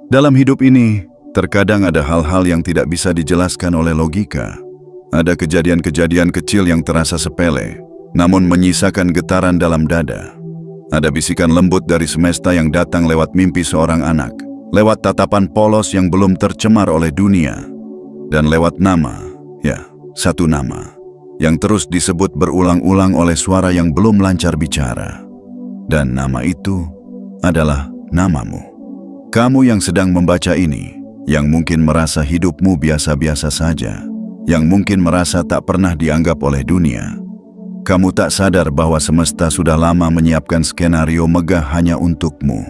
Dalam hidup ini, terkadang ada hal-hal yang tidak bisa dijelaskan oleh logika. Ada kejadian-kejadian kecil yang terasa sepele, namun menyisakan getaran dalam dada. Ada bisikan lembut dari semesta yang datang lewat mimpi seorang anak, lewat tatapan polos yang belum tercemar oleh dunia, dan lewat nama, satu nama, yang terus disebut berulang-ulang oleh suara yang belum lancar bicara. Dan nama itu adalah namamu. Kamu yang sedang membaca ini, yang mungkin merasa hidupmu biasa-biasa saja, yang mungkin merasa tak pernah dianggap oleh dunia. Kamu tak sadar bahwa semesta sudah lama menyiapkan skenario megah hanya untukmu.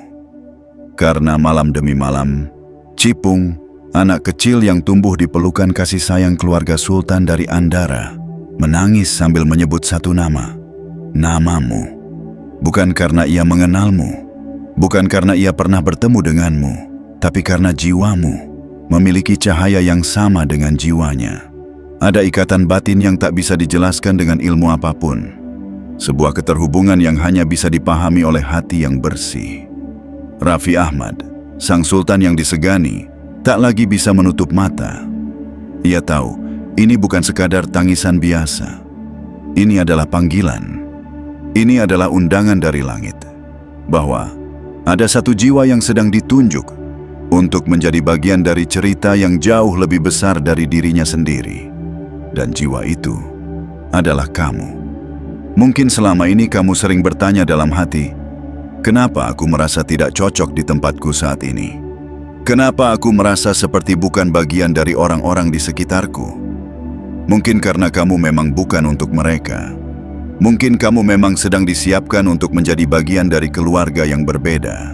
Karena malam demi malam, Cipung, anak kecil yang tumbuh di pelukan kasih sayang keluarga Sultan dari Andara, menangis sambil menyebut satu nama, namamu. Bukan karena ia mengenalmu, bukan karena ia pernah bertemu denganmu, tapi karena jiwamu memiliki cahaya yang sama dengan jiwanya. Ada ikatan batin yang tak bisa dijelaskan dengan ilmu apapun. Sebuah keterhubungan yang hanya bisa dipahami oleh hati yang bersih. Raffi Ahmad, sang sultan yang disegani, tak lagi bisa menutup mata. Ia tahu, ini bukan sekadar tangisan biasa. Ini adalah panggilan. Ini adalah undangan dari langit. Bahwa ada satu jiwa yang sedang ditunjuk untuk menjadi bagian dari cerita yang jauh lebih besar dari dirinya sendiri. Dan jiwa itu adalah kamu. Mungkin selama ini kamu sering bertanya dalam hati, kenapa aku merasa tidak cocok di tempatku saat ini? Kenapa aku merasa seperti bukan bagian dari orang-orang di sekitarku? Mungkin karena kamu memang bukan untuk mereka. Mungkin kamu memang sedang disiapkan untuk menjadi bagian dari keluarga yang berbeda.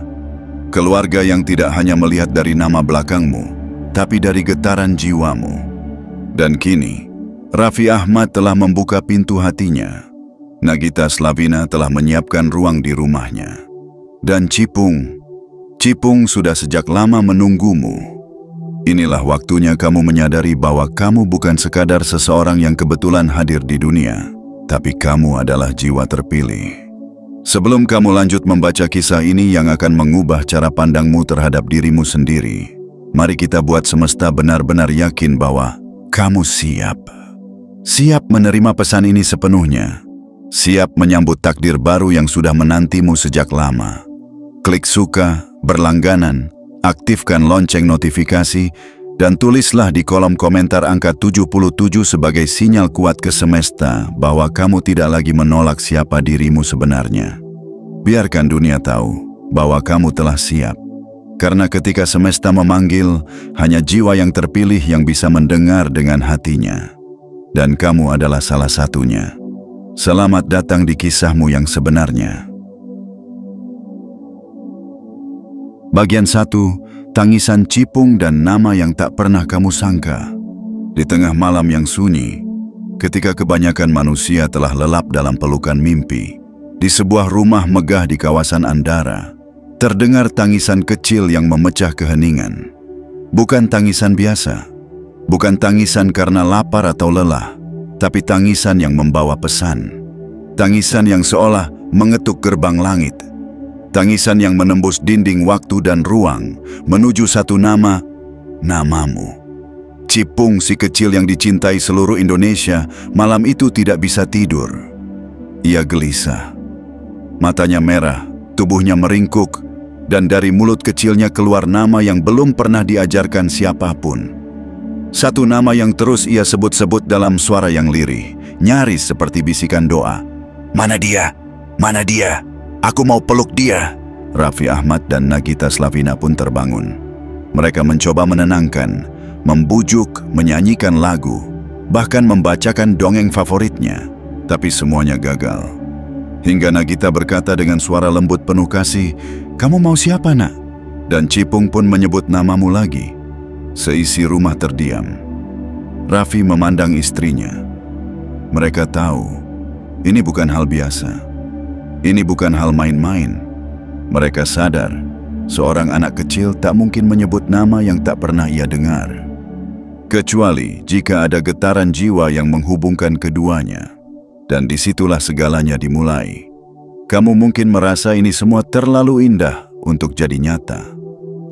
Keluarga yang tidak hanya melihat dari nama belakangmu, tapi dari getaran jiwamu. Dan kini, Raffi Ahmad telah membuka pintu hatinya. Nagita Slavina telah menyiapkan ruang di rumahnya. Dan Cipung sudah sejak lama menunggumu. Inilah waktunya kamu menyadari bahwa kamu bukan sekadar seseorang yang kebetulan hadir di dunia, tapi kamu adalah jiwa terpilih. Sebelum kamu lanjut membaca kisah ini yang akan mengubah cara pandangmu terhadap dirimu sendiri, mari kita buat semesta benar-benar yakin bahwa kamu siap. Siap menerima pesan ini sepenuhnya. Siap menyambut takdir baru yang sudah menantimu sejak lama. Klik suka, berlangganan, aktifkan lonceng notifikasi, dan tulislah di kolom komentar angka 77 sebagai sinyal kuat ke semesta bahwa kamu tidak lagi menolak siapa dirimu sebenarnya. Biarkan dunia tahu bahwa kamu telah siap. Karena ketika semesta memanggil, hanya jiwa yang terpilih yang bisa mendengar dengan hatinya. Dan kamu adalah salah satunya. Selamat datang di kisahmu yang sebenarnya. Bagian 1, tangisan Cipung dan nama yang tak pernah kamu sangka. Di tengah malam yang sunyi, ketika kebanyakan manusia telah lelap dalam pelukan mimpi, di sebuah rumah megah di kawasan Andara, terdengar tangisan kecil yang memecah keheningan. Bukan tangisan biasa, bukan tangisan karena lapar atau lelah, tapi tangisan yang membawa pesan. Tangisan yang seolah mengetuk gerbang langit. Tangisan yang menembus dinding waktu dan ruang, menuju satu nama, namamu. Cipung, si kecil yang dicintai seluruh Indonesia, malam itu tidak bisa tidur. Ia gelisah. Matanya merah, tubuhnya meringkuk, dan dari mulut kecilnya keluar nama yang belum pernah diajarkan siapapun. Satu nama yang terus ia sebut-sebut dalam suara yang lirih, nyaris seperti bisikan doa. Mana dia? Mana dia? Aku mau peluk dia. Raffi Ahmad dan Nagita Slavina pun terbangun. Mereka mencoba menenangkan, membujuk, menyanyikan lagu, bahkan membacakan dongeng favoritnya. Tapi semuanya gagal. Hingga Nagita berkata dengan suara lembut penuh kasih, "Kamu mau siapa, nak?" Dan Cipung pun menyebut namamu lagi. Seisi rumah terdiam. Raffi memandang istrinya. Mereka tahu, ini bukan hal biasa. Ini bukan hal main-main. Mereka sadar, seorang anak kecil tak mungkin menyebut nama yang tak pernah ia dengar. Kecuali jika ada getaran jiwa yang menghubungkan keduanya. Dan disitulah segalanya dimulai. Kamu mungkin merasa ini semua terlalu indah untuk jadi nyata.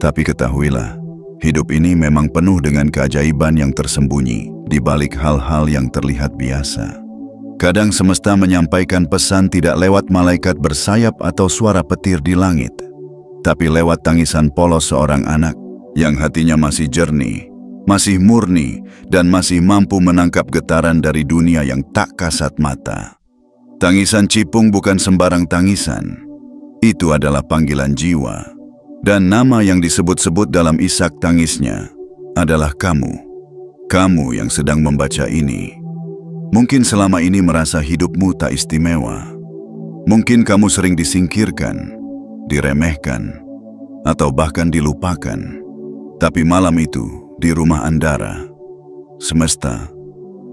Tapi ketahuilah, hidup ini memang penuh dengan keajaiban yang tersembunyi di balik hal-hal yang terlihat biasa. Kadang semesta menyampaikan pesan tidak lewat malaikat bersayap atau suara petir di langit, tapi lewat tangisan polos seorang anak yang hatinya masih jernih, masih murni, dan masih mampu menangkap getaran dari dunia yang tak kasat mata. Tangisan Cipung bukan sembarang tangisan. Itu adalah panggilan jiwa. Dan nama yang disebut-sebut dalam isak tangisnya adalah kamu. Kamu yang sedang membaca ini. Mungkin selama ini merasa hidupmu tak istimewa. Mungkin kamu sering disingkirkan, diremehkan, atau bahkan dilupakan. Tapi malam itu, di rumah Andara, semesta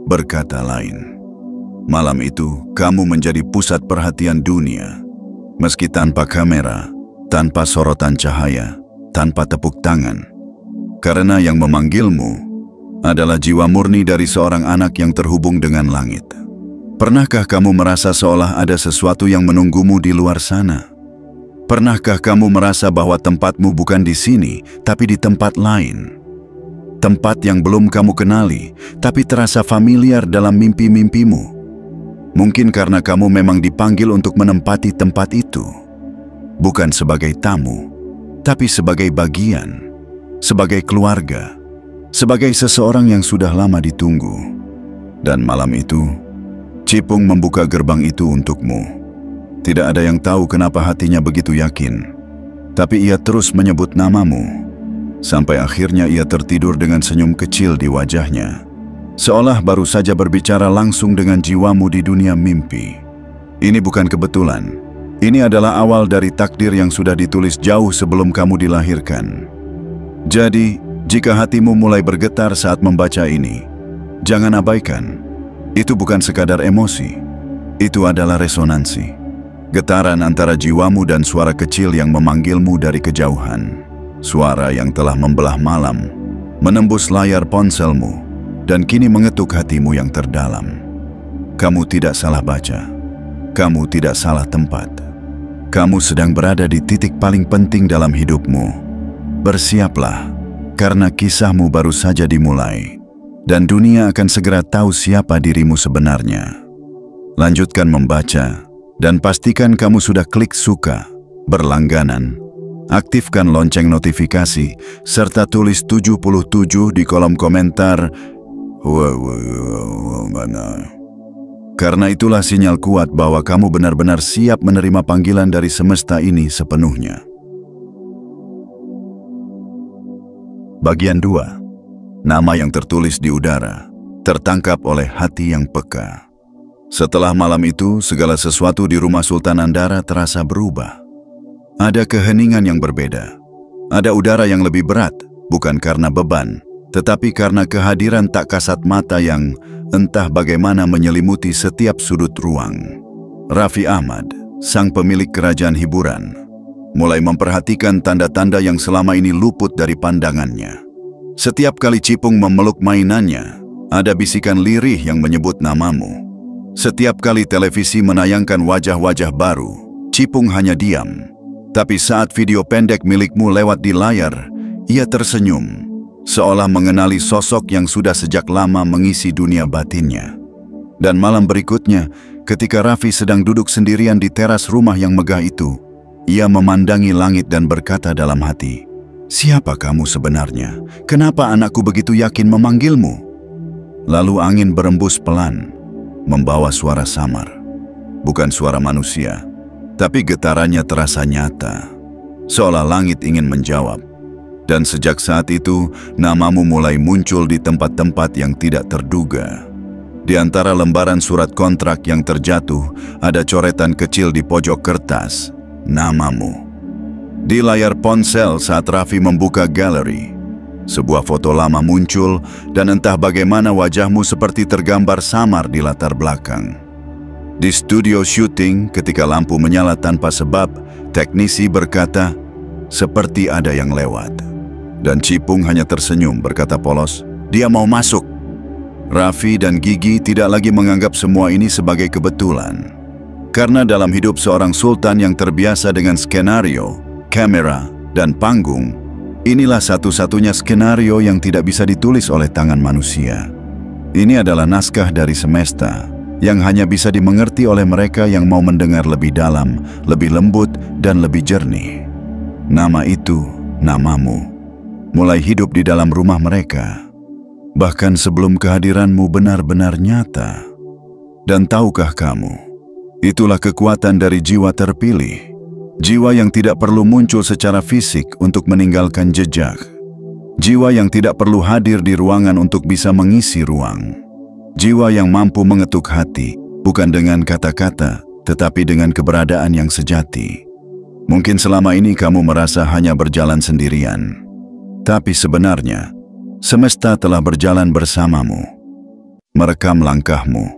berkata lain. Malam itu, kamu menjadi pusat perhatian dunia. Meski tanpa kamera, tanpa sorotan cahaya, tanpa tepuk tangan. Karena yang memanggilmu adalah jiwa murni dari seorang anak yang terhubung dengan langit. Pernahkah kamu merasa seolah ada sesuatu yang menunggumu di luar sana? Pernahkah kamu merasa bahwa tempatmu bukan di sini, tapi di tempat lain? Tempat yang belum kamu kenali, tapi terasa familiar dalam mimpi-mimpimu. Mungkin karena kamu memang dipanggil untuk menempati tempat itu. Bukan sebagai tamu, tapi sebagai bagian, sebagai keluarga, sebagai seseorang yang sudah lama ditunggu. Dan malam itu, Cipung membuka gerbang itu untukmu. Tidak ada yang tahu kenapa hatinya begitu yakin, tapi ia terus menyebut namamu. Sampai akhirnya ia tertidur dengan senyum kecil di wajahnya, seolah baru saja berbicara langsung dengan jiwamu di dunia mimpi. Ini bukan kebetulan. Ini adalah awal dari takdir yang sudah ditulis jauh sebelum kamu dilahirkan. Jadi, jika hatimu mulai bergetar saat membaca ini, jangan abaikan. Itu bukan sekadar emosi. Itu adalah resonansi. Getaran antara jiwamu dan suara kecil yang memanggilmu dari kejauhan. Suara yang telah membelah malam, menembus layar ponselmu, dan kini mengetuk hatimu yang terdalam. Kamu tidak salah baca. Kamu tidak salah tempat. Kamu sedang berada di titik paling penting dalam hidupmu. Bersiaplah, karena kisahmu baru saja dimulai, dan dunia akan segera tahu siapa dirimu sebenarnya. Lanjutkan membaca, dan pastikan kamu sudah klik suka, berlangganan, aktifkan lonceng notifikasi, serta tulis 77 di kolom komentar. Karena itulah sinyal kuat bahwa kamu benar-benar siap menerima panggilan dari semesta ini sepenuhnya. Bagian 2. Nama yang tertulis di udara, tertangkap oleh hati yang peka. Setelah malam itu, segala sesuatu di rumah Sultan Andara terasa berubah. Ada keheningan yang berbeda. Ada udara yang lebih berat, bukan karena beban, tetapi karena kehadiran tak kasat mata yang entah bagaimana menyelimuti setiap sudut ruang. Raffi Ahmad, sang pemilik kerajaan hiburan, mulai memperhatikan tanda-tanda yang selama ini luput dari pandangannya. Setiap kali Cipung memeluk mainannya, ada bisikan lirih yang menyebut namamu. Setiap kali televisi menayangkan wajah-wajah baru, Cipung hanya diam. Tapi saat video pendek milikmu lewat di layar, ia tersenyum, seolah mengenali sosok yang sudah sejak lama mengisi dunia batinnya. Dan malam berikutnya, ketika Raffi sedang duduk sendirian di teras rumah yang megah itu, ia memandangi langit dan berkata dalam hati, "Siapa kamu sebenarnya? Kenapa anakku begitu yakin memanggilmu?" Lalu angin berembus pelan, membawa suara samar. Bukan suara manusia, tapi getarannya terasa nyata, seolah langit ingin menjawab. Dan sejak saat itu, namamu mulai muncul di tempat-tempat yang tidak terduga. Di antara lembaran surat kontrak yang terjatuh, ada coretan kecil di pojok kertas, namamu. Di layar ponsel saat Raffi membuka galeri, sebuah foto lama muncul dan entah bagaimana wajahmu seperti tergambar samar di latar belakang. Di studio syuting, ketika lampu menyala tanpa sebab, teknisi berkata, "Seperti ada yang lewat." Dan Cipung hanya tersenyum berkata polos, "Dia mau masuk." Raffi dan Gigi tidak lagi menganggap semua ini sebagai kebetulan. Karena dalam hidup seorang sultan yang terbiasa dengan skenario, kamera, dan panggung, Inilah satu-satunya skenario yang tidak bisa ditulis oleh tangan manusia. Ini adalah naskah dari semesta yang hanya bisa dimengerti oleh mereka yang mau mendengar lebih dalam, lebih lembut, dan lebih jernih. Nama itu, namamu, mulai hidup di dalam rumah mereka, bahkan sebelum kehadiranmu benar-benar nyata. Dan tahukah kamu, itulah kekuatan dari jiwa terpilih, jiwa yang tidak perlu muncul secara fisik untuk meninggalkan jejak, jiwa yang tidak perlu hadir di ruangan untuk bisa mengisi ruang, jiwa yang mampu mengetuk hati, bukan dengan kata-kata, tetapi dengan keberadaan yang sejati. Mungkin selama ini kamu merasa hanya berjalan sendirian, tapi sebenarnya, semesta telah berjalan bersamamu, merekam langkahmu,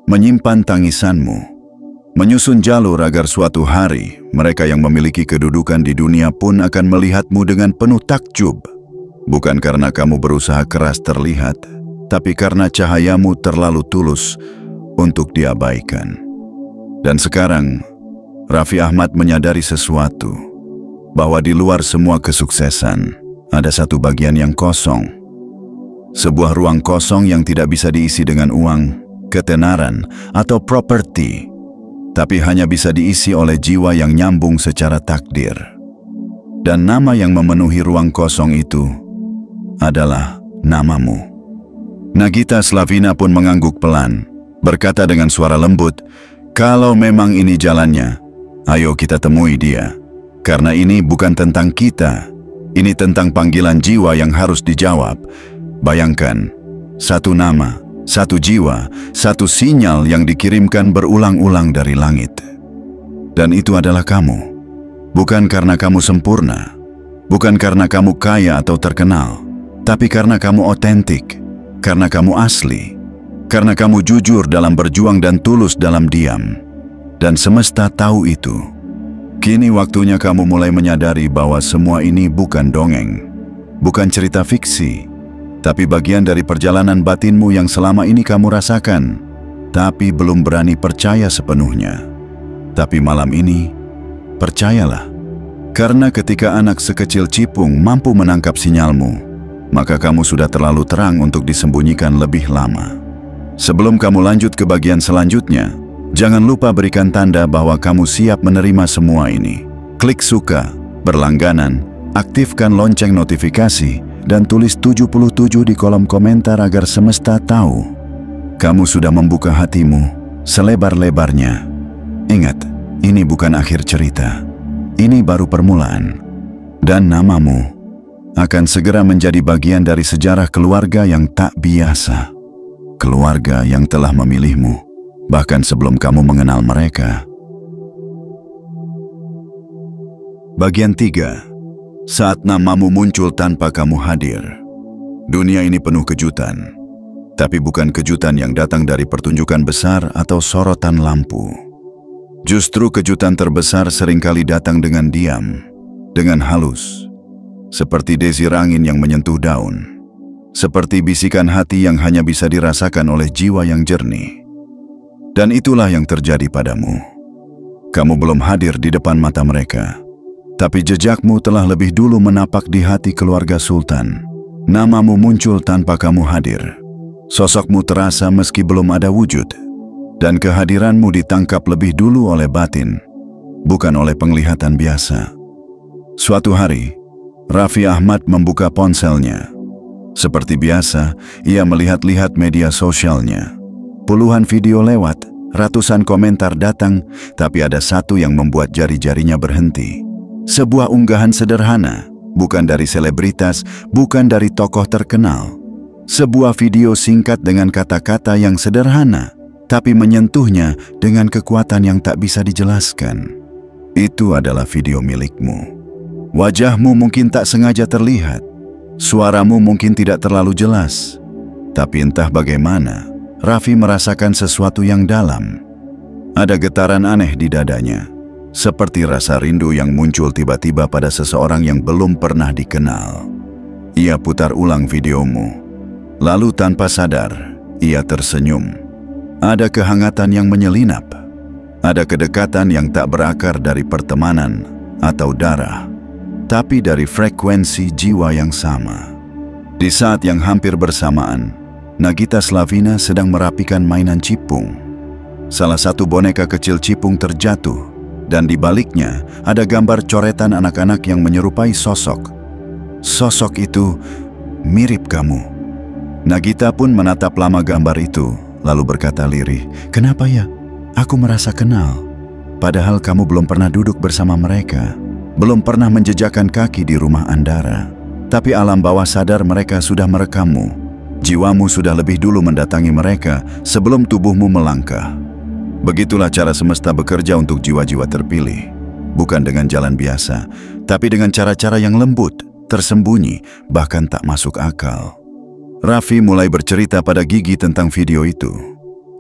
menyimpan tangisanmu, menyusun jalur agar suatu hari mereka yang memiliki kedudukan di dunia pun akan melihatmu dengan penuh takjub. Bukan karena kamu berusaha keras terlihat, tapi karena cahayamu terlalu tulus untuk diabaikan. Dan sekarang, Raffi Ahmad menyadari sesuatu, bahwa di luar semua kesuksesan, ada satu bagian yang kosong. Sebuah ruang kosong yang tidak bisa diisi dengan uang, ketenaran, atau properti, tapi hanya bisa diisi oleh jiwa yang nyambung secara takdir. Dan nama yang memenuhi ruang kosong itu adalah namamu. Nagita Slavina pun mengangguk pelan, berkata dengan suara lembut, "Kalau memang ini jalannya, ayo kita temui dia. Karena ini bukan tentang kita, ini tentang panggilan jiwa yang harus dijawab. Bayangkan, satu nama, satu jiwa, satu sinyal yang dikirimkan berulang-ulang dari langit. Dan itu adalah kamu. Bukan karena kamu sempurna, bukan karena kamu kaya atau terkenal, tapi karena kamu otentik, karena kamu asli, karena kamu jujur dalam berjuang dan tulus dalam diam. Dan semesta tahu itu. Kini waktunya kamu mulai menyadari bahwa semua ini bukan dongeng, bukan cerita fiksi, tapi bagian dari perjalanan batinmu yang selama ini kamu rasakan, tapi belum berani percaya sepenuhnya. Tapi malam ini, percayalah, karena ketika anak sekecil cipung mampu menangkap sinyalmu, maka kamu sudah terlalu terang untuk disembunyikan lebih lama. Sebelum kamu lanjut ke bagian selanjutnya, jangan lupa berikan tanda bahwa kamu siap menerima semua ini. Klik suka, berlangganan, aktifkan lonceng notifikasi, dan tulis 77 di kolom komentar agar semesta tahu kamu sudah membuka hatimu selebar-lebarnya. Ingat, ini bukan akhir cerita. Ini baru permulaan. Dan namamu akan segera menjadi bagian dari sejarah keluarga yang tak biasa. Keluarga yang telah memilihmu, bahkan sebelum kamu mengenal mereka. Bagian 3. Saat namamu muncul tanpa kamu hadir. Dunia ini penuh kejutan, tapi bukan kejutan yang datang dari pertunjukan besar atau sorotan lampu. Justru kejutan terbesar seringkali datang dengan diam, dengan halus, seperti desir angin yang menyentuh daun, seperti bisikan hati yang hanya bisa dirasakan oleh jiwa yang jernih. Dan itulah yang terjadi padamu. Kamu belum hadir di depan mata mereka, tapi jejakmu telah lebih dulu menapak di hati keluarga Sultan. Namamu muncul tanpa kamu hadir. Sosokmu terasa meski belum ada wujud, dan kehadiranmu ditangkap lebih dulu oleh batin, bukan oleh penglihatan biasa. Suatu hari, Raffi Ahmad membuka ponselnya. Seperti biasa, ia melihat-lihat media sosialnya. Puluhan video lewat, ratusan komentar datang, tapi ada satu yang membuat jari-jarinya berhenti. Sebuah unggahan sederhana, bukan dari selebritas, bukan dari tokoh terkenal. Sebuah video singkat dengan kata-kata yang sederhana, tapi menyentuhnya dengan kekuatan yang tak bisa dijelaskan. Itu adalah video milikmu. Wajahmu mungkin tak sengaja terlihat, suaramu mungkin tidak terlalu jelas, tapi entah bagaimana, Raffi merasakan sesuatu yang dalam. Ada getaran aneh di dadanya, seperti rasa rindu yang muncul tiba-tiba pada seseorang yang belum pernah dikenal. Ia putar ulang videomu, lalu tanpa sadar, ia tersenyum. Ada kehangatan yang menyelinap, ada kedekatan yang tak berakar dari pertemanan atau darah. tapi dari frekuensi jiwa yang sama. Di saat yang hampir bersamaan, Nagita Slavina sedang merapikan mainan cipung. Salah satu boneka kecil cipung terjatuh, dan di baliknya ada gambar coretan anak-anak yang menyerupai sosok. Sosok itu mirip kamu. Nagita pun menatap lama gambar itu, lalu berkata lirih, "Kenapa ya? Aku merasa kenal. Padahal kamu belum pernah duduk bersama mereka. Belum pernah menjejakkan kaki di rumah Andara. Tapi alam bawah sadar mereka sudah merekammu. Jiwamu sudah lebih dulu mendatangi mereka sebelum tubuhmu melangkah." Begitulah cara semesta bekerja untuk jiwa-jiwa terpilih. Bukan dengan jalan biasa, tapi dengan cara-cara yang lembut, tersembunyi, bahkan tak masuk akal. Raffi mulai bercerita pada Gigi tentang video itu.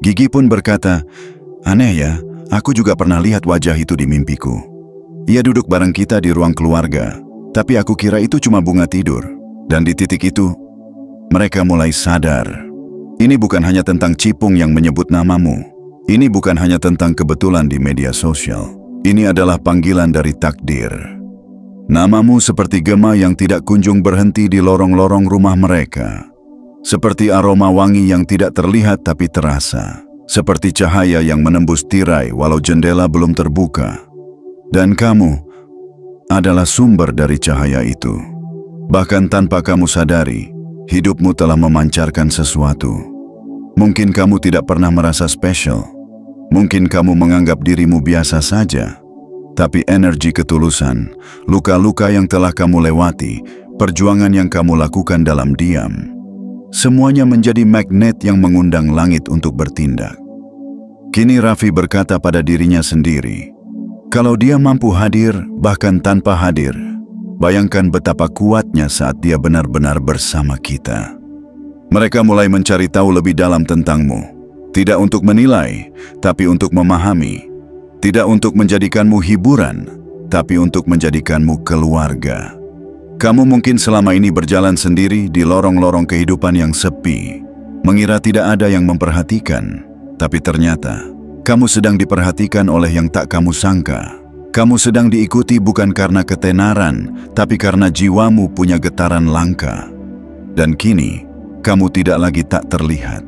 Gigi pun berkata, "Aneh ya, aku juga pernah lihat wajah itu di mimpiku. Ia duduk bareng kita di ruang keluarga, tapi aku kira itu cuma bunga tidur. Dan di titik itu, mereka mulai sadar. Ini bukan hanya tentang cipung yang menyebut namamu. Ini bukan hanya tentang kebetulan di media sosial. Ini adalah panggilan dari takdir. Namamu seperti gema yang tidak kunjung berhenti di lorong-lorong rumah mereka. Seperti aroma wangi yang tidak terlihat tapi terasa. Seperti cahaya yang menembus tirai walau jendela belum terbuka. Dan kamu adalah sumber dari cahaya itu. Bahkan tanpa kamu sadari, hidupmu telah memancarkan sesuatu. Mungkin kamu tidak pernah merasa spesial. Mungkin kamu menganggap dirimu biasa saja. Tapi energi ketulusan, luka-luka yang telah kamu lewati, perjuangan yang kamu lakukan dalam diam, semuanya menjadi magnet yang mengundang langit untuk bertindak. Kini Raffi berkata pada dirinya sendiri, kalau dia mampu hadir bahkan tanpa hadir, bayangkan betapa kuatnya saat dia benar-benar bersama kita. Mereka mulai mencari tahu lebih dalam tentangmu, tidak untuk menilai, tapi untuk memahami. Tidak untuk menjadikanmu hiburan, tapi untuk menjadikanmu keluarga. Kamu mungkin selama ini berjalan sendiri di lorong-lorong kehidupan yang sepi, mengira tidak ada yang memperhatikan, tapi ternyata kamu sedang diperhatikan oleh yang tak kamu sangka. Kamu sedang diikuti bukan karena ketenaran, tapi karena jiwamu punya getaran langka. Dan kini, kamu tidak lagi tak terlihat.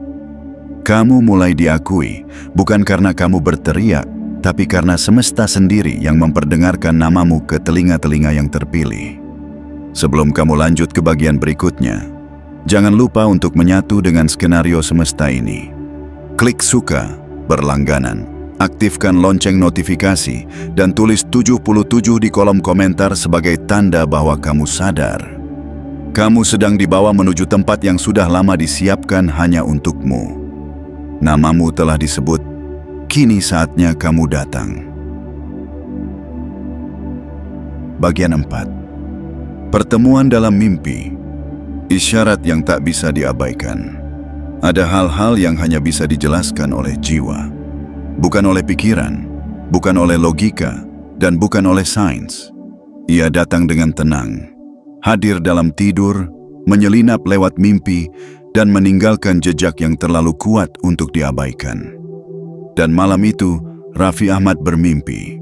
Kamu mulai diakui, bukan karena kamu berteriak, tapi karena semesta sendiri yang memperdengarkan namamu ke telinga-telinga yang terpilih. Sebelum kamu lanjut ke bagian berikutnya, jangan lupa untuk menyatu dengan skenario semesta ini. Klik suka, berlangganan, aktifkan lonceng notifikasi, dan tulis 77 di kolom komentar sebagai tanda bahwa kamu sadar. Kamu sedang dibawa menuju tempat yang sudah lama disiapkan hanya untukmu. Namamu telah disebut, kini saatnya kamu datang. Bagian 4. Pertemuan dalam mimpi. Isyarat yang tak bisa diabaikan. Ada hal-hal yang hanya bisa dijelaskan oleh jiwa. Bukan oleh pikiran, bukan oleh logika, dan bukan oleh sains. Ia datang dengan tenang, hadir dalam tidur, menyelinap lewat mimpi, dan meninggalkan jejak yang terlalu kuat untuk diabaikan. Dan malam itu, Raffi Ahmad bermimpi.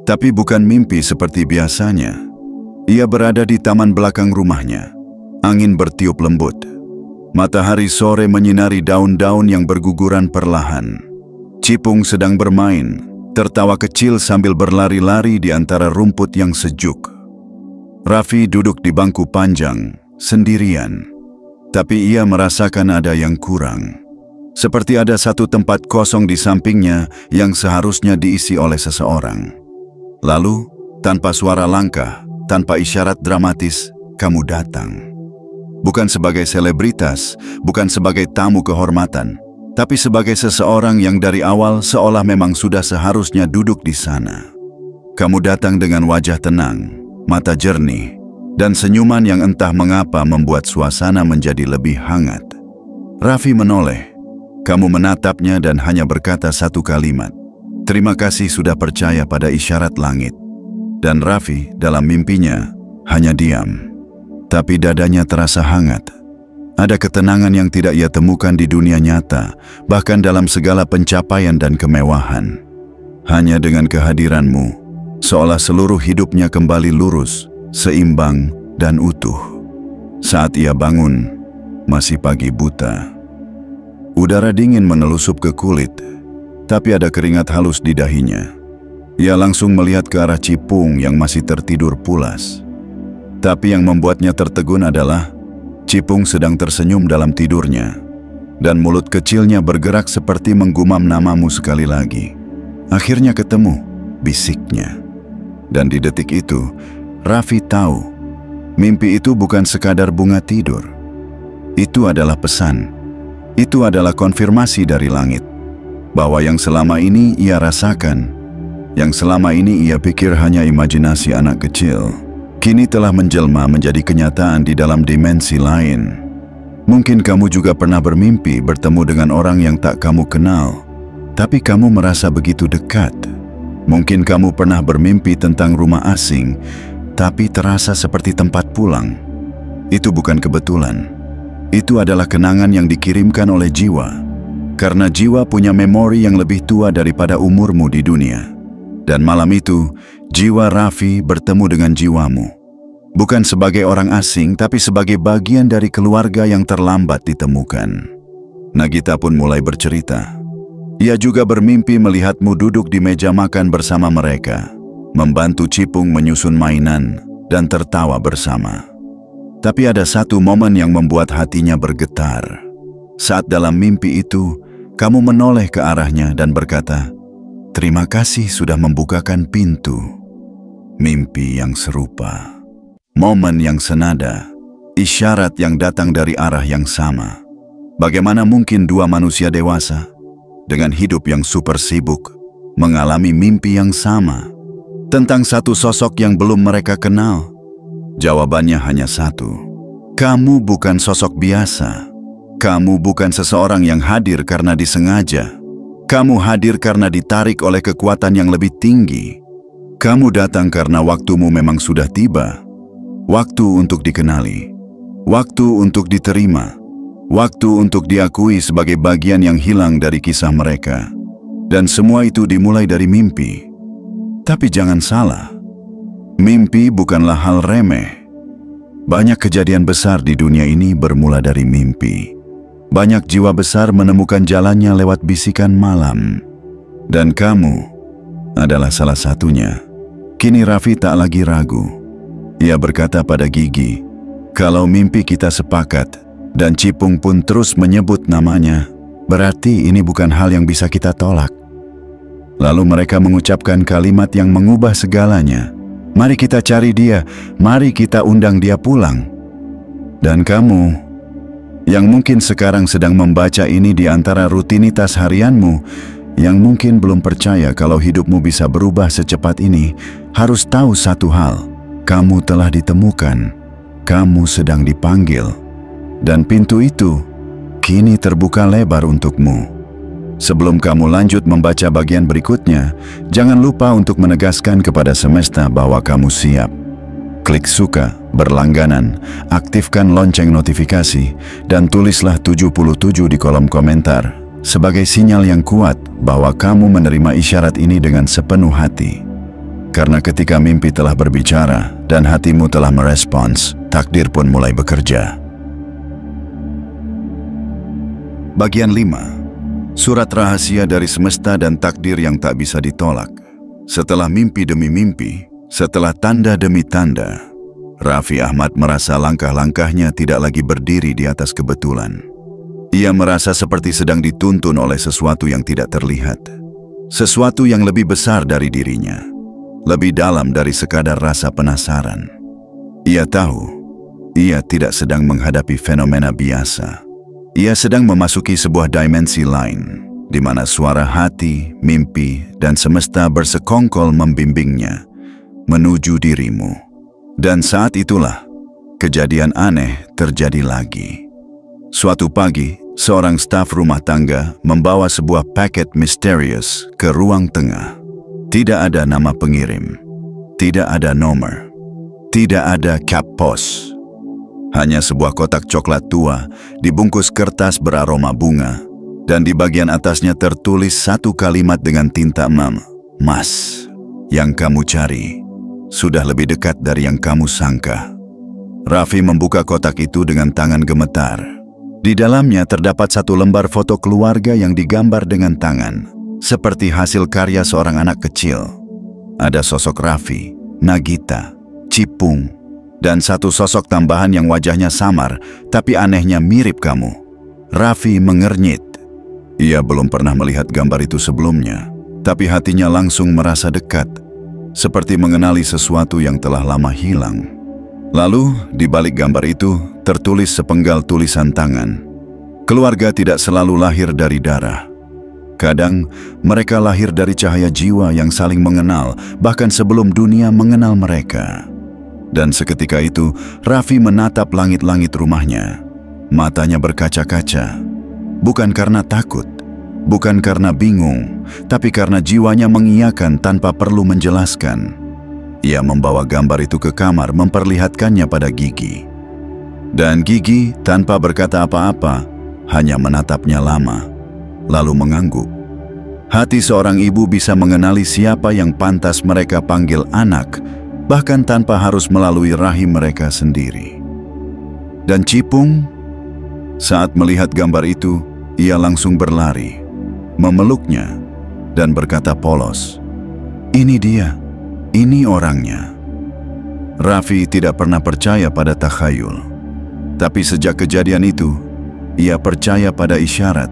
Tapi bukan mimpi seperti biasanya. Ia berada di taman belakang rumahnya. Angin bertiup lembut. Matahari sore menyinari daun-daun yang berguguran perlahan. Cipung sedang bermain, tertawa kecil sambil berlari-lari di antara rumput yang sejuk. Raffi duduk di bangku panjang, sendirian. Tapi ia merasakan ada yang kurang. Seperti ada satu tempat kosong di sampingnya yang seharusnya diisi oleh seseorang. Lalu, tanpa suara langkah, tanpa isyarat dramatis, kamu datang. Bukan sebagai selebritas, bukan sebagai tamu kehormatan, tapi sebagai seseorang yang dari awal seolah memang sudah seharusnya duduk di sana. Kamu datang dengan wajah tenang, mata jernih, dan senyuman yang entah mengapa membuat suasana menjadi lebih hangat. Raffi menoleh. Kamu menatapnya dan hanya berkata satu kalimat, "Terima kasih sudah percaya pada isyarat langit." Dan Raffi dalam mimpinya hanya diam. Tapi dadanya terasa hangat. Ada ketenangan yang tidak ia temukan di dunia nyata, bahkan dalam segala pencapaian dan kemewahan. Hanya dengan kehadiranmu, seolah seluruh hidupnya kembali lurus, seimbang, dan utuh. Saat ia bangun, masih pagi buta. Udara dingin menelusup ke kulit, tapi ada keringat halus di dahinya. Ia langsung melihat ke arah Cipung yang masih tertidur pulas. Tapi yang membuatnya tertegun adalah Cipung sedang tersenyum dalam tidurnya, dan mulut kecilnya bergerak seperti menggumam namamu sekali lagi. Akhirnya ketemu, bisiknya. Dan di detik itu, Raffi tahu, mimpi itu bukan sekadar bunga tidur. Itu adalah pesan. Itu adalah konfirmasi dari langit, bahwa yang selama ini ia rasakan, yang selama ini ia pikir hanya imajinasi anak kecil, kini telah menjelma menjadi kenyataan di dalam dimensi lain. Mungkin kamu juga pernah bermimpi bertemu dengan orang yang tak kamu kenal, tapi kamu merasa begitu dekat. Mungkin kamu pernah bermimpi tentang rumah asing, tapi terasa seperti tempat pulang. Itu bukan kebetulan. Itu adalah kenangan yang dikirimkan oleh jiwa. Karena jiwa punya memori yang lebih tua daripada umurmu di dunia. Dan malam itu, jiwa Raffi bertemu dengan jiwamu. Bukan sebagai orang asing, tapi sebagai bagian dari keluarga yang terlambat ditemukan. Nagita pun mulai bercerita. Ia juga bermimpi melihatmu duduk di meja makan bersama mereka, membantu Cipung menyusun mainan, dan tertawa bersama. Tapi ada satu momen yang membuat hatinya bergetar. Saat dalam mimpi itu, kamu menoleh ke arahnya dan berkata, "Terima kasih sudah membukakan pintu." Mimpi yang serupa. Momen yang senada, isyarat yang datang dari arah yang sama. Bagaimana mungkin dua manusia dewasa, dengan hidup yang super sibuk, mengalami mimpi yang sama, tentang satu sosok yang belum mereka kenal? Jawabannya hanya satu. Kamu bukan sosok biasa. Kamu bukan seseorang yang hadir karena disengaja. Kamu hadir karena ditarik oleh kekuatan yang lebih tinggi. Kamu datang karena waktumu memang sudah tiba. Waktu untuk dikenali, waktu untuk diterima, waktu untuk diakui sebagai bagian yang hilang dari kisah mereka. Dan semua itu dimulai dari mimpi. Tapi jangan salah, mimpi bukanlah hal remeh. Banyak kejadian besar di dunia ini bermula dari mimpi. Banyak jiwa besar menemukan jalannya lewat bisikan malam. Dan kamu adalah salah satunya. Kini Raffi tak lagi ragu. Ia berkata pada Gigi, kalau mimpi kita sepakat dan Cipung pun terus menyebut namanya, berarti ini bukan hal yang bisa kita tolak. Lalu mereka mengucapkan kalimat yang mengubah segalanya. Mari kita cari dia, mari kita undang dia pulang. Dan kamu, yang mungkin sekarang sedang membaca ini di antara rutinitas harianmu, yang mungkin belum percaya kalau hidupmu bisa berubah secepat ini, harus tahu satu hal. Kamu telah ditemukan, kamu sedang dipanggil, dan pintu itu kini terbuka lebar untukmu. Sebelum kamu lanjut membaca bagian berikutnya, jangan lupa untuk menegaskan kepada semesta bahwa kamu siap. Klik suka, berlangganan, aktifkan lonceng notifikasi, dan tulislah 77 di kolom komentar sebagai sinyal yang kuat bahwa kamu menerima isyarat ini dengan sepenuh hati. Karena ketika mimpi telah berbicara dan hatimu telah merespons, takdir pun mulai bekerja. Bagian 5. Surat rahasia dari semesta dan takdir yang tak bisa ditolak. Setelah mimpi demi mimpi, setelah tanda demi tanda, Raffi Ahmad merasa langkah-langkahnya tidak lagi berdiri di atas kebetulan. Ia merasa seperti sedang dituntun oleh sesuatu yang tidak terlihat. Sesuatu yang lebih besar dari dirinya. Lebih dalam dari sekadar rasa penasaran. Ia tahu, ia tidak sedang menghadapi fenomena biasa. Ia sedang memasuki sebuah dimensi lain, di mana suara hati, mimpi, dan semesta bersekongkol membimbingnya menuju dirimu. Dan saat itulah, kejadian aneh terjadi lagi. Suatu pagi, seorang staf rumah tangga membawa sebuah paket misterius ke ruang tengah. Tidak ada nama pengirim, tidak ada nomor, tidak ada cap pos. Hanya sebuah kotak coklat tua dibungkus kertas beraroma bunga, dan di bagian atasnya tertulis satu kalimat dengan tinta emas, yang kamu cari. sudah lebih dekat dari yang kamu sangka. Raffi membuka kotak itu dengan tangan gemetar. Di dalamnya terdapat satu lembar foto keluarga yang digambar dengan tangan, seperti hasil karya seorang anak kecil. Ada sosok Raffi, Nagita, Cipung, dan satu sosok tambahan yang wajahnya samar, tapi anehnya mirip kamu. Raffi mengernyit. Ia belum pernah melihat gambar itu sebelumnya, tapi hatinya langsung merasa dekat, seperti mengenali sesuatu yang telah lama hilang. Lalu, di balik gambar itu, tertulis sepenggal tulisan tangan. Keluarga tidak selalu lahir dari darah. Kadang, mereka lahir dari cahaya jiwa yang saling mengenal, bahkan sebelum dunia mengenal mereka. Dan seketika itu, Raffi menatap langit-langit rumahnya. Matanya berkaca-kaca. Bukan karena takut, bukan karena bingung, tapi karena jiwanya mengiyakan tanpa perlu menjelaskan. Ia membawa gambar itu ke kamar, memperlihatkannya pada Gigi. Dan Gigi, tanpa berkata apa-apa, hanya menatapnya lama, lalu mengangguk. Hati seorang ibu bisa mengenali siapa yang pantas mereka panggil anak, bahkan tanpa harus melalui rahim mereka sendiri. Dan Cipung, saat melihat gambar itu, ia langsung berlari, memeluknya, dan berkata polos, "Ini dia. Ini orangnya." Raffi tidak pernah percaya pada takhayul. Tapi sejak kejadian itu, ia percaya pada isyarat.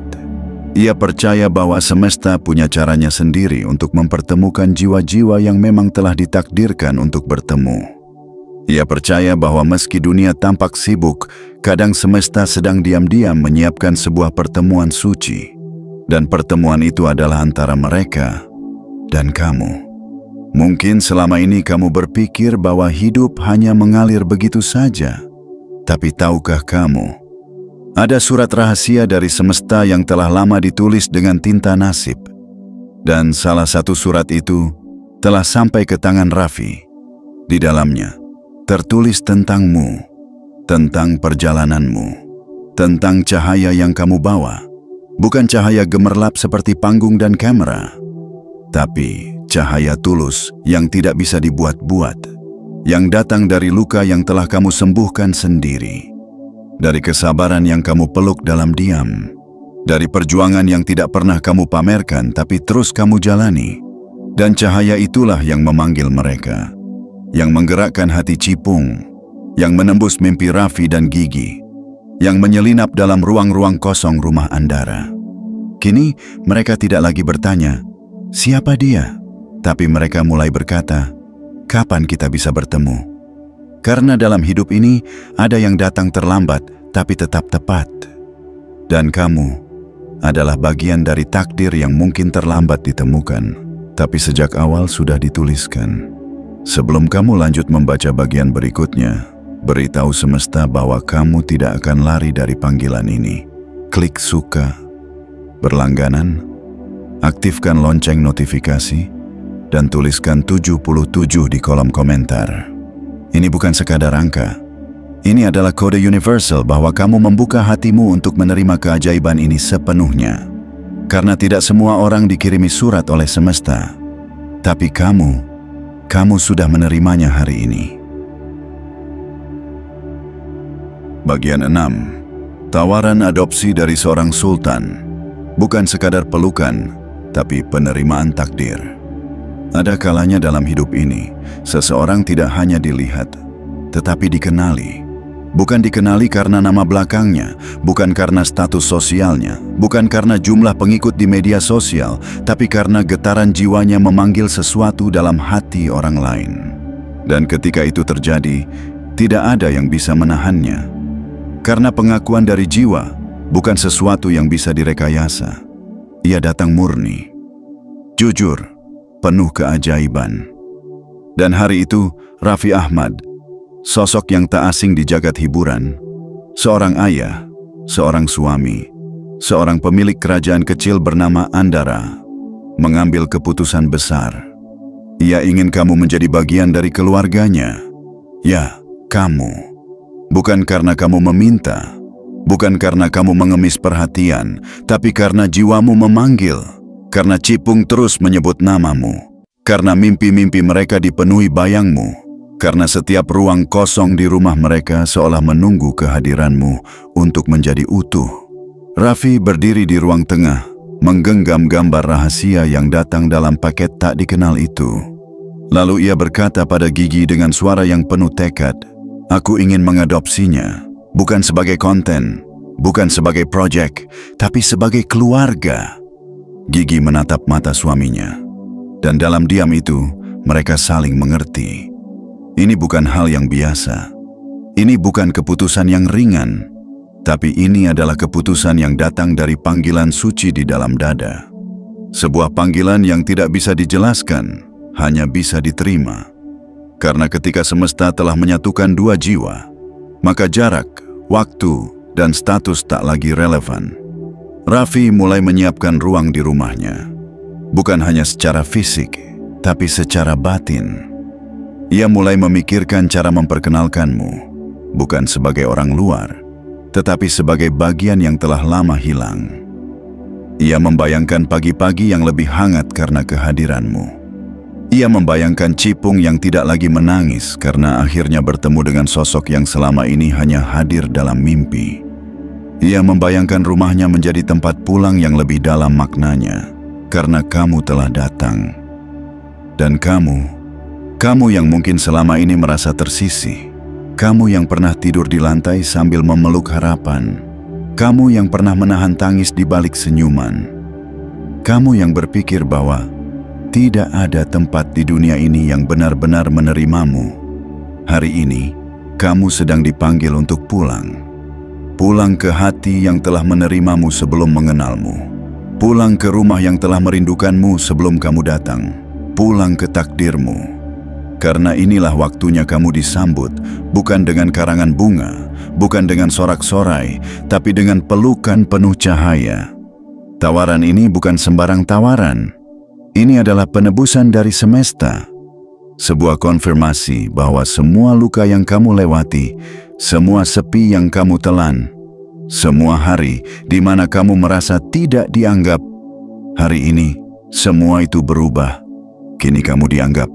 Ia percaya bahwa semesta punya caranya sendiri untuk mempertemukan jiwa-jiwa yang memang telah ditakdirkan untuk bertemu. Ia percaya bahwa meski dunia tampak sibuk, kadang semesta sedang diam-diam menyiapkan sebuah pertemuan suci. Dan pertemuan itu adalah antara mereka dan kamu. Mungkin selama ini kamu berpikir bahwa hidup hanya mengalir begitu saja. Tapi tahukah kamu, ada surat rahasia dari semesta yang telah lama ditulis dengan tinta nasib. Dan salah satu surat itu telah sampai ke tangan Raffi. Di dalamnya tertulis tentangmu, tentang perjalananmu, tentang cahaya yang kamu bawa. Bukan cahaya gemerlap seperti panggung dan kamera, tapi cahaya tulus yang tidak bisa dibuat-buat, yang datang dari luka yang telah kamu sembuhkan sendiri, dari kesabaran yang kamu peluk dalam diam, dari perjuangan yang tidak pernah kamu pamerkan tapi terus kamu jalani. Dan cahaya itulah yang memanggil mereka, yang menggerakkan hati Cipung, yang menembus mimpi Raffi dan Gigi, yang menyelinap dalam ruang-ruang kosong rumah Andara. Kini mereka tidak lagi bertanya, "Siapa dia?" Tapi mereka mulai berkata, "Kapan kita bisa bertemu?" Karena dalam hidup ini ada yang datang terlambat tapi tetap tepat. Dan kamu adalah bagian dari takdir yang mungkin terlambat ditemukan, tapi sejak awal sudah dituliskan. Sebelum kamu lanjut membaca bagian berikutnya, beritahu semesta bahwa kamu tidak akan lari dari panggilan ini. Klik suka, berlangganan, aktifkan lonceng notifikasi, dan tuliskan 77 di kolom komentar. Ini bukan sekadar angka. Ini adalah kode universal bahwa kamu membuka hatimu untuk menerima keajaiban ini sepenuhnya. Karena tidak semua orang dikirimi surat oleh semesta. Tapi kamu sudah menerimanya hari ini. Bagian 6. Tawaran adopsi dari seorang sultan. Bukan sekadar pelukan, tapi penerimaan takdir. Ada kalanya dalam hidup ini, seseorang tidak hanya dilihat, tetapi dikenali. Bukan dikenali karena nama belakangnya, bukan karena status sosialnya, bukan karena jumlah pengikut di media sosial, tapi karena getaran jiwanya memanggil sesuatu dalam hati orang lain. Dan ketika itu terjadi, tidak ada yang bisa menahannya. Karena pengakuan dari jiwa bukan sesuatu yang bisa direkayasa. Ia datang murni, jujur, penuh keajaiban. Dan hari itu, Raffi Ahmad, sosok yang tak asing di jagat hiburan, seorang ayah, seorang suami, seorang pemilik kerajaan kecil bernama Andara, mengambil keputusan besar. Ia ingin kamu menjadi bagian dari keluarganya. Ya, kamu. Bukan karena kamu meminta, bukan karena kamu mengemis perhatian, tapi karena jiwamu memanggil. Karena Cipung terus menyebut namamu. Karena mimpi-mimpi mereka dipenuhi bayangmu, karena setiap ruang kosong di rumah mereka seolah menunggu kehadiranmu untuk menjadi utuh. Raffi berdiri di ruang tengah, menggenggam gambar rahasia yang datang dalam paket tak dikenal itu. Lalu ia berkata pada Gigi dengan suara yang penuh tekad, "Aku ingin mengadopsinya, bukan sebagai konten, bukan sebagai proyek, tapi sebagai keluarga." Gigi menatap mata suaminya. Dan dalam diam itu, mereka saling mengerti. Ini bukan hal yang biasa. Ini bukan keputusan yang ringan. Tapi ini adalah keputusan yang datang dari panggilan suci di dalam dada. Sebuah panggilan yang tidak bisa dijelaskan, hanya bisa diterima. Karena ketika semesta telah menyatukan dua jiwa, maka jarak, waktu, dan status tak lagi relevan. Raffi mulai menyiapkan ruang di rumahnya. Bukan hanya secara fisik, tapi secara batin. Ia mulai memikirkan cara memperkenalkanmu, bukan sebagai orang luar, tetapi sebagai bagian yang telah lama hilang. Ia membayangkan pagi-pagi yang lebih hangat karena kehadiranmu. Ia membayangkan Cipung yang tidak lagi menangis karena akhirnya bertemu dengan sosok yang selama ini hanya hadir dalam mimpi. Ia membayangkan rumahnya menjadi tempat pulang yang lebih dalam maknanya, karena kamu telah datang. Dan kamu yang mungkin selama ini merasa tersisih, kamu yang pernah tidur di lantai sambil memeluk harapan, kamu yang pernah menahan tangis di balik senyuman, kamu yang berpikir bahwa tidak ada tempat di dunia ini yang benar-benar menerimamu. Hari ini, kamu sedang dipanggil untuk pulang. Pulang ke hati yang telah menerimamu sebelum mengenalmu. Pulang ke rumah yang telah merindukanmu sebelum kamu datang. Pulang ke takdirmu. Karena inilah waktunya kamu disambut, bukan dengan karangan bunga, bukan dengan sorak-sorai, tapi dengan pelukan penuh cahaya. Tawaran ini bukan sembarang tawaran. Ini adalah penebusan dari semesta. Sebuah konfirmasi bahwa semua luka yang kamu lewati, semua sepi yang kamu telan, semua hari di mana kamu merasa tidak dianggap, hari ini semua itu berubah. Kini kamu dianggap,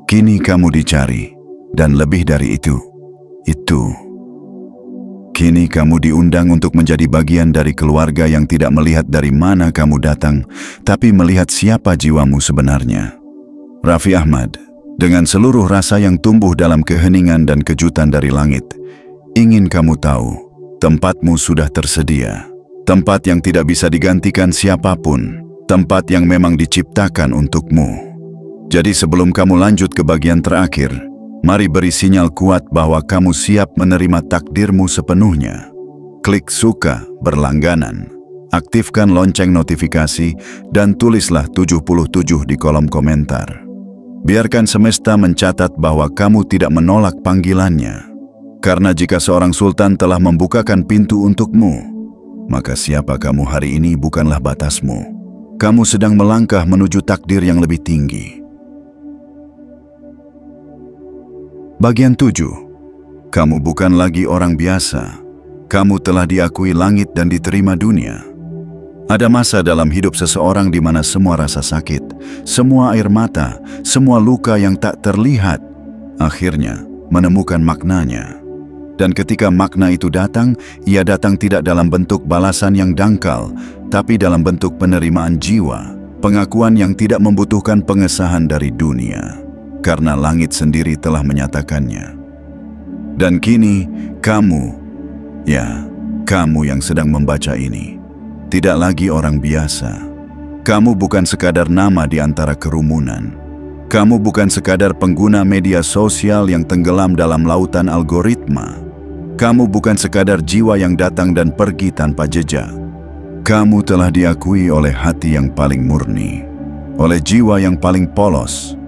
kini kamu dicari, dan lebih dari itu. Kini kamu diundang untuk menjadi bagian dari keluarga yang tidak melihat dari mana kamu datang, tapi melihat siapa jiwamu sebenarnya. Raffi Ahmad, dengan seluruh rasa yang tumbuh dalam keheningan dan kejutan dari langit, ingin kamu tahu, tempatmu sudah tersedia. Tempat yang tidak bisa digantikan siapapun. Tempat yang memang diciptakan untukmu. Jadi sebelum kamu lanjut ke bagian terakhir, mari beri sinyal kuat bahwa kamu siap menerima takdirmu sepenuhnya. Klik suka berlangganan, aktifkan lonceng notifikasi, dan tulislah 77 di kolom komentar. Biarkan semesta mencatat bahwa kamu tidak menolak panggilannya. Karena jika seorang sultan telah membukakan pintu untukmu, maka siapa kamu hari ini bukanlah batasmu. Kamu sedang melangkah menuju takdir yang lebih tinggi. Bagian 7. Kamu bukan lagi orang biasa. Kamu telah diakui langit dan diterima dunia. Ada masa dalam hidup seseorang di mana semua rasa sakit, semua air mata, semua luka yang tak terlihat, akhirnya menemukan maknanya. Dan ketika makna itu datang, ia datang tidak dalam bentuk balasan yang dangkal, tapi dalam bentuk penerimaan jiwa, pengakuan yang tidak membutuhkan pengesahan dari dunia, karena langit sendiri telah menyatakannya. Dan kini, kamu yang sedang membaca ini, tidak lagi orang biasa. Kamu bukan sekadar nama di antara kerumunan. Kamu bukan sekadar pengguna media sosial yang tenggelam dalam lautan algoritma. Kamu bukan sekadar jiwa yang datang dan pergi tanpa jejak. Kamu telah diakui oleh hati yang paling murni, oleh jiwa yang paling polos,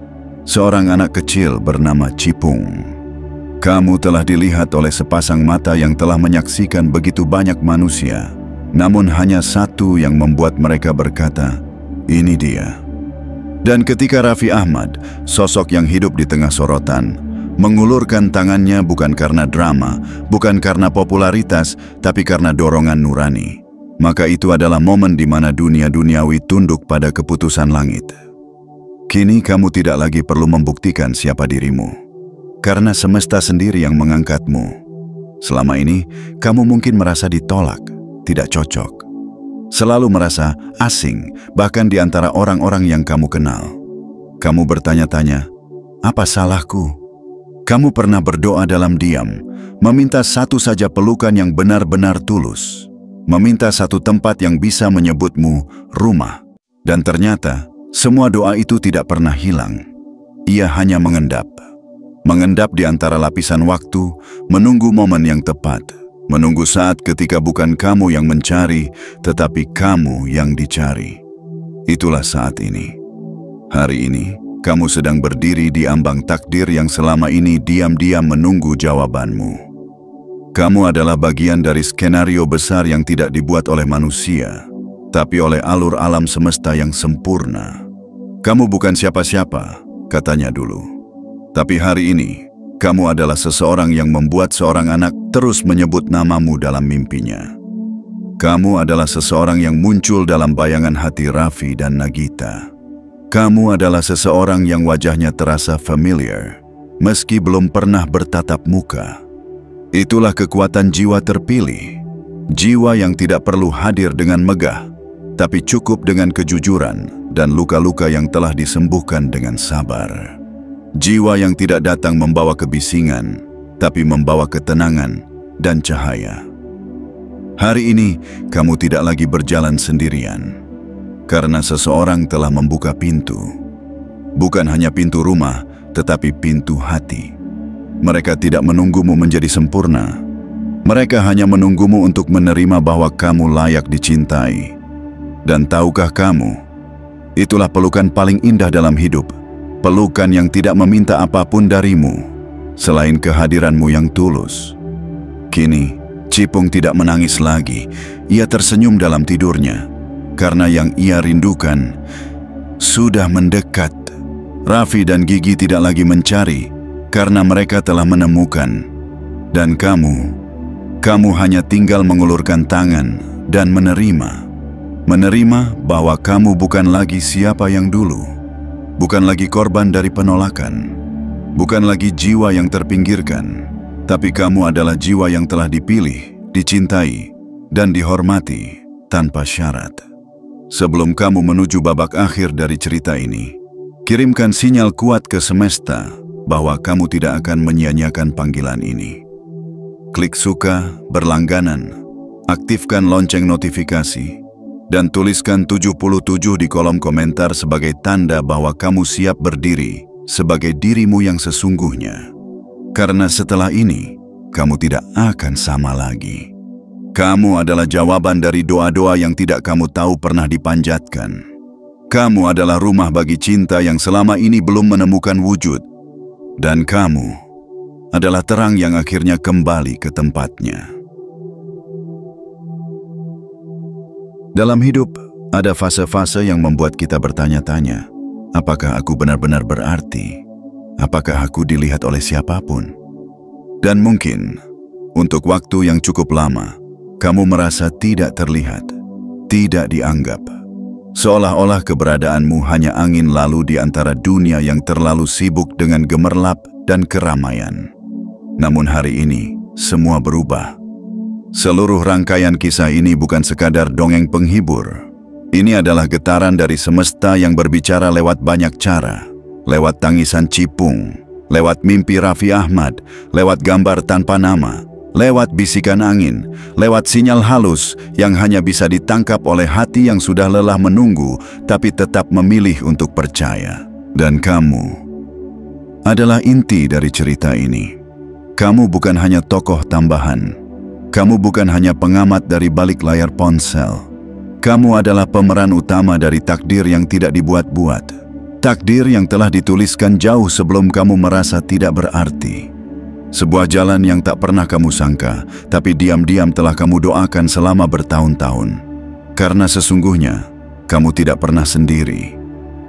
seorang anak kecil bernama Cipung. Kamu telah dilihat oleh sepasang mata yang telah menyaksikan begitu banyak manusia, namun hanya satu yang membuat mereka berkata, "Ini dia." Dan ketika Raffi Ahmad, sosok yang hidup di tengah sorotan, mengulurkan tangannya bukan karena drama, bukan karena popularitas, tapi karena dorongan nurani, maka itu adalah momen di mana dunia duniawi tunduk pada keputusan langit. Kini kamu tidak lagi perlu membuktikan siapa dirimu, karena semesta sendiri yang mengangkatmu. Selama ini, kamu mungkin merasa ditolak, tidak cocok. Selalu merasa asing, bahkan di antara orang-orang yang kamu kenal. Kamu bertanya-tanya, apa salahku? Kamu pernah berdoa dalam diam, meminta satu saja pelukan yang benar-benar tulus, meminta satu tempat yang bisa menyebutmu rumah, dan ternyata semua doa itu tidak pernah hilang. Ia hanya mengendap. Mengendap di antara lapisan waktu, menunggu momen yang tepat, menunggu saat ketika bukan kamu yang mencari, tetapi kamu yang dicari. Itulah saat ini. Hari ini, kamu sedang berdiri di ambang takdir yang selama ini diam-diam menunggu jawabanmu. Kamu adalah bagian dari skenario besar yang tidak dibuat oleh manusia, tapi oleh alur alam semesta yang sempurna. Kamu bukan siapa-siapa, katanya dulu. Tapi hari ini, kamu adalah seseorang yang membuat seorang anak terus menyebut namamu dalam mimpinya. Kamu adalah seseorang yang muncul dalam bayangan hati Raffi dan Nagita. Kamu adalah seseorang yang wajahnya terasa familiar, meski belum pernah bertatap muka. Itulah kekuatan jiwa terpilih, jiwa yang tidak perlu hadir dengan megah, tapi cukup dengan kejujuran dan luka-luka yang telah disembuhkan dengan sabar. Jiwa yang tidak datang membawa kebisingan, tapi membawa ketenangan dan cahaya. Hari ini, kamu tidak lagi berjalan sendirian, karena seseorang telah membuka pintu. Bukan hanya pintu rumah, tetapi pintu hati. Mereka tidak menunggumu menjadi sempurna. Mereka hanya menunggumu untuk menerima bahwa kamu layak dicintai. Dan tahukah kamu, itulah pelukan paling indah dalam hidup. Pelukan yang tidak meminta apapun darimu, selain kehadiranmu yang tulus. Kini, Cipung tidak menangis lagi. Ia tersenyum dalam tidurnya, karena yang ia rindukan sudah mendekat. Raffi dan Gigi tidak lagi mencari, karena mereka telah menemukan. Dan kamu hanya tinggal mengulurkan tangan dan menerima. Menerima bahwa kamu bukan lagi siapa yang dulu. Bukan lagi korban dari penolakan. Bukan lagi jiwa yang terpinggirkan. Tapi kamu adalah jiwa yang telah dipilih, dicintai, dan dihormati tanpa syarat. Sebelum kamu menuju babak akhir dari cerita ini, kirimkan sinyal kuat ke semesta bahwa kamu tidak akan menyia-nyiakan panggilan ini. Klik suka, berlangganan, aktifkan lonceng notifikasi, dan tuliskan 77 di kolom komentar sebagai tanda bahwa kamu siap berdiri sebagai dirimu yang sesungguhnya. Karena setelah ini, kamu tidak akan sama lagi. Kamu adalah jawaban dari doa-doa yang tidak kamu tahu pernah dipanjatkan. Kamu adalah rumah bagi cinta yang selama ini belum menemukan wujud. Dan kamu adalah terang yang akhirnya kembali ke tempatnya. Dalam hidup, ada fase-fase yang membuat kita bertanya-tanya, apakah aku benar-benar berarti? Apakah aku dilihat oleh siapapun? Dan mungkin, untuk waktu yang cukup lama, kamu merasa tidak terlihat, tidak dianggap. Seolah-olah keberadaanmu hanya angin lalu di antara dunia yang terlalu sibuk dengan gemerlap dan keramaian. Namun hari ini, semua berubah. Seluruh rangkaian kisah ini bukan sekadar dongeng penghibur. Ini adalah getaran dari semesta yang berbicara lewat banyak cara. Lewat tangisan Cipung, lewat mimpi Raffi Ahmad, lewat gambar tanpa nama, lewat bisikan angin, lewat sinyal halus yang hanya bisa ditangkap oleh hati yang sudah lelah menunggu, tapi tetap memilih untuk percaya. Dan kamu adalah inti dari cerita ini. Kamu bukan hanya tokoh tambahan. Kamu bukan hanya pengamat dari balik layar ponsel. Kamu adalah pemeran utama dari takdir yang tidak dibuat-buat. Takdir yang telah dituliskan jauh sebelum kamu merasa tidak berarti. Sebuah jalan yang tak pernah kamu sangka, tapi diam-diam telah kamu doakan selama bertahun-tahun. Karena sesungguhnya, kamu tidak pernah sendiri.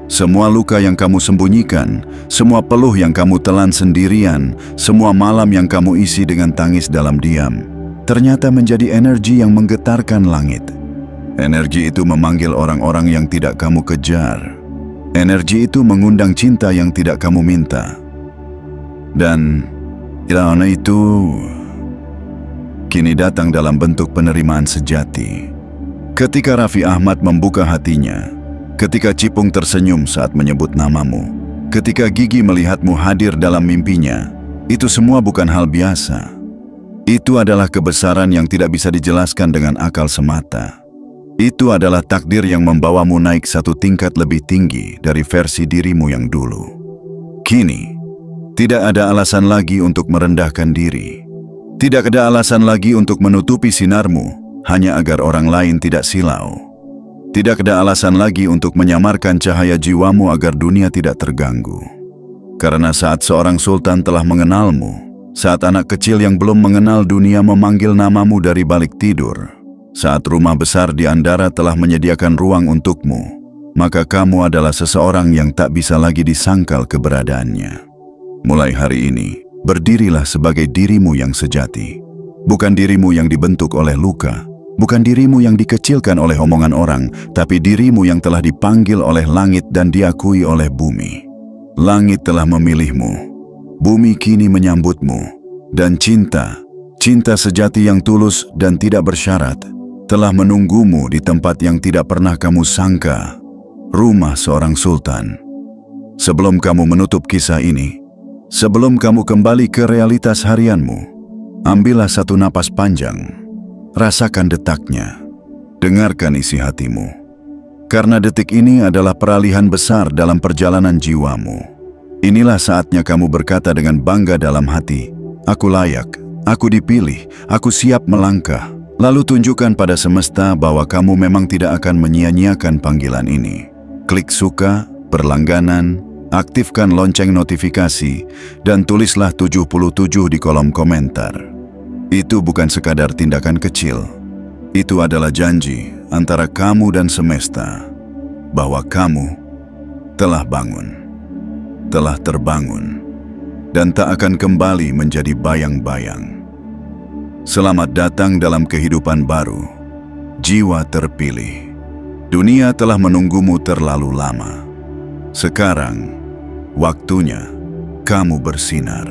Semua luka yang kamu sembunyikan, semua peluh yang kamu telan sendirian, semua malam yang kamu isi dengan tangis dalam diam, ternyata menjadi energi yang menggetarkan langit. Energi itu memanggil orang-orang yang tidak kamu kejar. Energi itu mengundang cinta yang tidak kamu minta. Dan ilham itu kini datang dalam bentuk penerimaan sejati. Ketika Raffi Ahmad membuka hatinya, ketika Cipung tersenyum saat menyebut namamu, ketika Gigi melihatmu hadir dalam mimpinya, itu semua bukan hal biasa. Itu adalah kebesaran yang tidak bisa dijelaskan dengan akal semata. Itu adalah takdir yang membawamu naik satu tingkat lebih tinggi dari versi dirimu yang dulu. Kini, tidak ada alasan lagi untuk merendahkan diri. Tidak ada alasan lagi untuk menutupi sinarmu hanya agar orang lain tidak silau. Tidak ada alasan lagi untuk menyamarkan cahaya jiwamu agar dunia tidak terganggu. Karena saat seorang sultan telah mengenalmu, saat anak kecil yang belum mengenal dunia memanggil namamu dari balik tidur, saat rumah besar di Andara telah menyediakan ruang untukmu, maka kamu adalah seseorang yang tak bisa lagi disangkal keberadaannya. Mulai hari ini, berdirilah sebagai dirimu yang sejati. Bukan dirimu yang dibentuk oleh luka, bukan dirimu yang dikecilkan oleh omongan orang, tapi dirimu yang telah dipanggil oleh langit dan diakui oleh bumi. Langit telah memilihmu, bumi kini menyambutmu, dan cinta sejati yang tulus dan tidak bersyarat, telah menunggumu di tempat yang tidak pernah kamu sangka, rumah seorang sultan. Sebelum kamu menutup kisah ini, sebelum kamu kembali ke realitas harianmu, ambillah satu napas panjang, rasakan detaknya, dengarkan isi hatimu. Karena detik ini adalah peralihan besar dalam perjalanan jiwamu. Inilah saatnya kamu berkata dengan bangga dalam hati, aku layak, aku dipilih, aku siap melangkah. Lalu tunjukkan pada semesta bahwa kamu memang tidak akan menyia-nyiakan panggilan ini. Klik suka, berlangganan, aktifkan lonceng notifikasi, dan tulislah 77 di kolom komentar. Itu bukan sekadar tindakan kecil. Itu adalah janji antara kamu dan semesta bahwa kamu telah bangun, telah terbangun, dan tak akan kembali menjadi bayang-bayang. Selamat datang dalam kehidupan baru, jiwa terpilih. Dunia telah menunggumu terlalu lama. Sekarang, waktunya kamu bersinar.